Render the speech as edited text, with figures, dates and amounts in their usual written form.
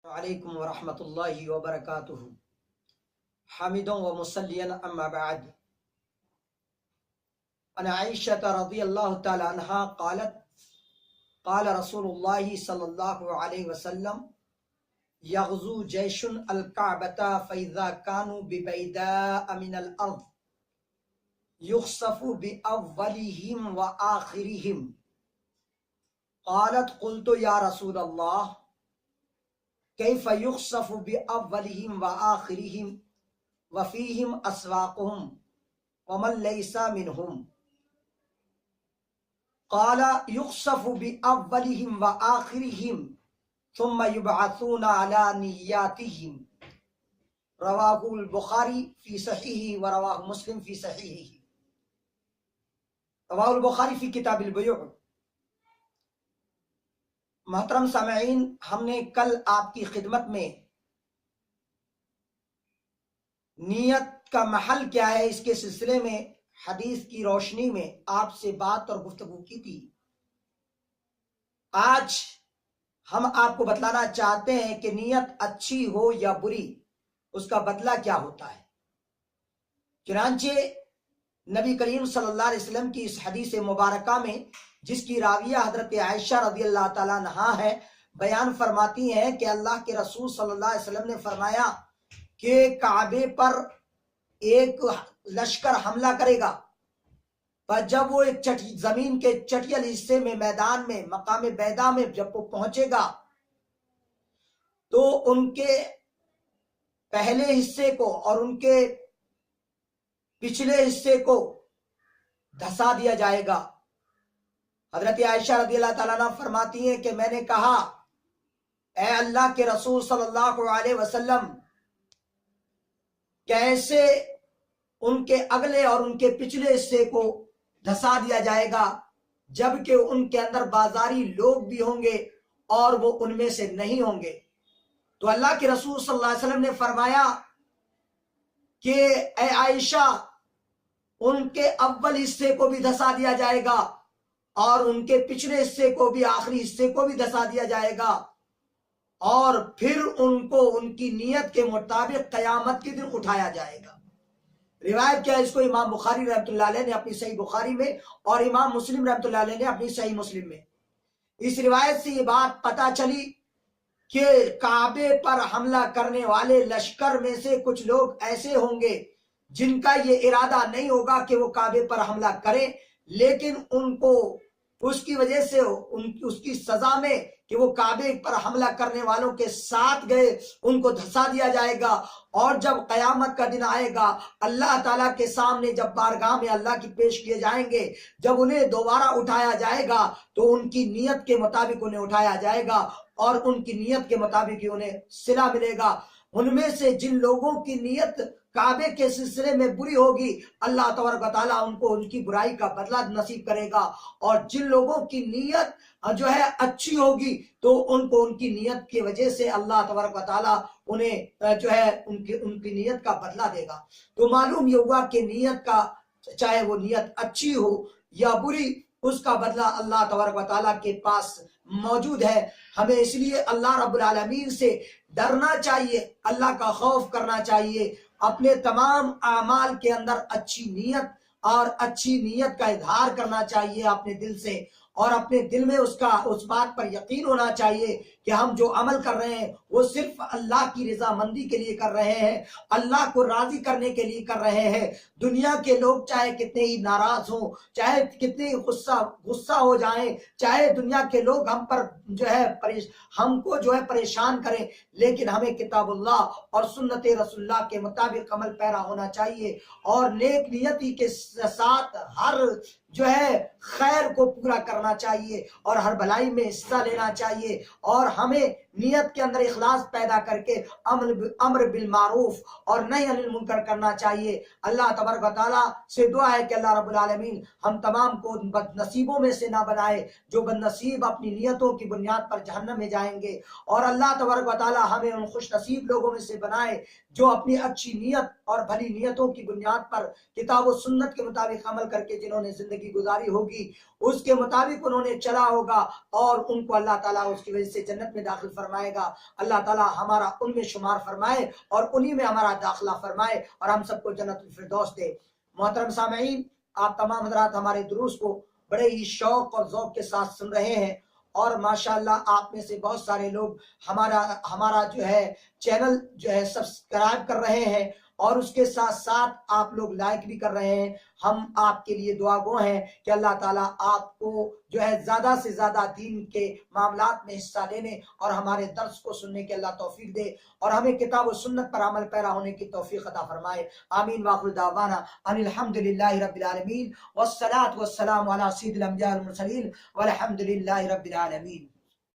علیکم ورحمۃ اللہ وبرکاتہ حامدوں و مسلیاً اما بعد عن عائشہ رضی اللہ تعالی عنہا قالت قال رسول اللہ صلی اللہ علیہ وسلم یغزو جیش الکعبۃ فاذا كانوا ببیداء من الارض یخسف باولہم وآخرہم قالت قلت یا رسول اللہ کیف یخسف باولہم وآخرہم وفیہم اسواقہم ومن لیس منہم قال یخسف باولہم وآخرہم ثم یبعثون علی نیاتہم رواہ البخاری فی صحیحہ ورواہ مسلم فی صحیحہ۔ رواہ البخاری فی کتاب البیوع۔ محترم سامعین، ہم نے کل آپ کی خدمت میں نیت کا محل کیا ہے اس کے سلسلے میں حدیث کی روشنی میں آپ سے بات اور گفتگو کی تھی۔ آج ہم آپ کو بتلانا چاہتے ہیں کہ نیت اچھی ہو یا بری اس کا بدلہ کیا ہوتا ہے۔ چنانچہ نبی کریم صلی اللہ علیہ وسلم کی اس حدیث مبارکہ میں جس کی راویہ حضرت عائشہ رضی اللہ تعالیٰ عنہا ہے، بیان فرماتی ہیں کہ اللہ کے رسول صلی اللہ علیہ وسلم نے فرمایا کہ کعبے پر ایک لشکر حملہ کرے گا، پر جب وہ ایک زمین کے چٹیل حصے میں میدان میں مقام بیدا میں جب وہ پہنچے گا تو ان کے پہلے حصے کو اور ان کے پچھلے حصے کو دھسا دیا جائے گا۔ حضرت عائشہ رضی اللہ تعالیٰ عنہ فرماتی ہیں کہ میں نے کہا اے اللہ کے رسول صلی اللہ علیہ وسلم، کیسے ان کے اگلے اور ان کے پچھلے حصے کو دھسا دیا جائے گا جبکہ ان کے اندر بازاری لوگ بھی ہوں گے اور وہ ان میں سے نہیں ہوں گے؟ تو اللہ کے رسول صلی اللہ علیہ وسلم نے فرمایا کہ اے عائشہ، ان کے اول حصے کو بھی دھسا دیا جائے گا اور ان کے پچھلے حصے کو بھی، آخری حصے کو بھی دھسا دیا جائے گا، اور پھر ان کو ان کی نیت کے مطابق قیامت کے دن اٹھایا جائے گا۔ روایت کیا ہے؟ اس کو امام بخاری رحمۃ اللہ علیہ نے اپنی صحیح بخاری میں اور امام مسلم رحمۃ اللہ علیہ نے اپنی صحیح مسلم میں۔ اس روایت سے یہ بات پتہ چلی کہ کعبے پر حملہ کرنے والے لشکر میں سے کچھ لوگ ایسے ہوں گے جن کا یہ ارادہ نہیں ہوگا کہ وہ کعبے پر حملہ کریں، لیکن ان کو اس کی وجہ سے اس کی سزا میں کہ وہ کعبے پر حملہ کرنے والوں کے ساتھ گئے، ان کو دھسا دیا جائے گا، اور جب قیامت کا دن آئے گا اللہ تعالیٰ کے سامنے جب بارگاہ میں اللہ کی پیش کیے جائیں گے، جب انہیں دوبارہ اٹھایا جائے گا تو ان کی نیت کے مطابق انہیں اٹھایا جائے گا اور ان کی نیت کے مطابق ہی انہیں صلہ ملے گا۔ ان میں سے جن لوگوں کی نیت کعبے کے سلسلے میں بری ہوگی، اللہ تبارک و تعالیٰ ان کو ان کی برائی کا بدلہ نصیب کرے گا، اور جن لوگوں کی نیت جو ہے اچھی ہوگی تو ان کو ان کی نیت کی وجہ سے اللہ تبارک و تعالیٰ انہیں جو ہے ان کی نیت کا بدلہ دے گا۔ تو معلوم یہ ہوا کہ نیت کا، چاہے وہ نیت اچھی ہو یا بری، اس کا بدلہ اللہ تبارک و تعالیٰ کے پاس موجود ہے۔ ہمیں اس لیے اللہ رب العالمین سے ڈرنا چاہیے، اللہ کا خوف کرنا چاہیے، اپنے تمام اعمال کے اندر اچھی نیت اور اچھی نیت کا اظہار کرنا چاہیے اپنے دل سے، اور اپنے دل میں اس بات پر یقین ہونا چاہیے کہ ہم جو عمل کر رہے ہیں وہ صرف اللہ کی رضامندی کے لیے کر رہے ہیں، اللہ کو راضی کرنے کے لیے کر رہے ہیں۔ دنیا کے لوگ چاہے کتنے ہی ناراض ہوں، چاہے کتنے ہی غصہ ہو جائیں، چاہے دنیا کے لوگ ہم پر جو ہے ہم کو جو ہے پریشان کریں، لیکن ہمیں کتاب اللہ اور سنت رسول اللہ کے مطابق عمل پیرا ہونا چاہیے، اور نیک نیتی کے ساتھ ہر جو ہے خیر کو پورا کرنا چاہیے اور ہر بھلائی میں حصہ لینا چاہیے، اور ہمیں نیت کے اندر اخلاص پیدا کر کے امر بالمعروف اور نہی عن المنکر کرنا چاہیے۔ اللہ تبارک و تعالیٰ سے دعا ہے کہ اللہ رب العالمین ہم تمام کو بد نصیبوں میں سے نہ بنائے جو بد نصیب اپنی نیتوں کی بنیاد پر جہنم میں جائیں گے، اور اللہ تبارک و تعالیٰ ہمیں ان خوش نصیب لوگوں میں سے بنائے جو اپنی اچھی نیت اور بھلی نیتوں کی بنیاد پر کتاب و سنت کے مطابق عمل کر کے جنہوں نے زندگی زندگی گزاری ہوگی اس کے مطابق انہوں نے چلا ہوگا اور ان کو اللہ تعالیٰ اس کی وجہ سے جنت میں داخل فرمائے گا۔ اللہ تعالیٰ ہمارا ان میں شمار فرمائے اور انہی میں ہمارا داخلہ فرمائے اور ہم سب کو جنت الفردوس دے۔ محترم سامعین، آپ تمام حضرات ہمارے دروس کو بڑے ہی شوق اور ذوق کے ساتھ سن رہے ہیں اور ماشاءاللہ آپ میں سے بہت سارے لوگ ہمارا جو ہے چینل جو ہے سبسکرائب کر رہے ہیں اور اس کے ساتھ ساتھ آپ لوگ لائک بھی کر رہے ہیں۔ ہم آپ کے لیے دعا گو ہیں کہ اللہ تعالیٰ آپ کو جو ہے زیادہ سے زیادہ دین کے معاملات میں حصہ لینے اور ہمارے درس کو سننے کے اللہ توفیق دے اور ہمیں کتاب و سنت پر عمل پیرا ہونے کی توفیق عطا فرمائے۔ آمین وآخر دعوانا ان الحمد للہ رب العالمین والصلاة والسلام علی سید الانبیاء والمرسلین والحمد للہ رب العالمین۔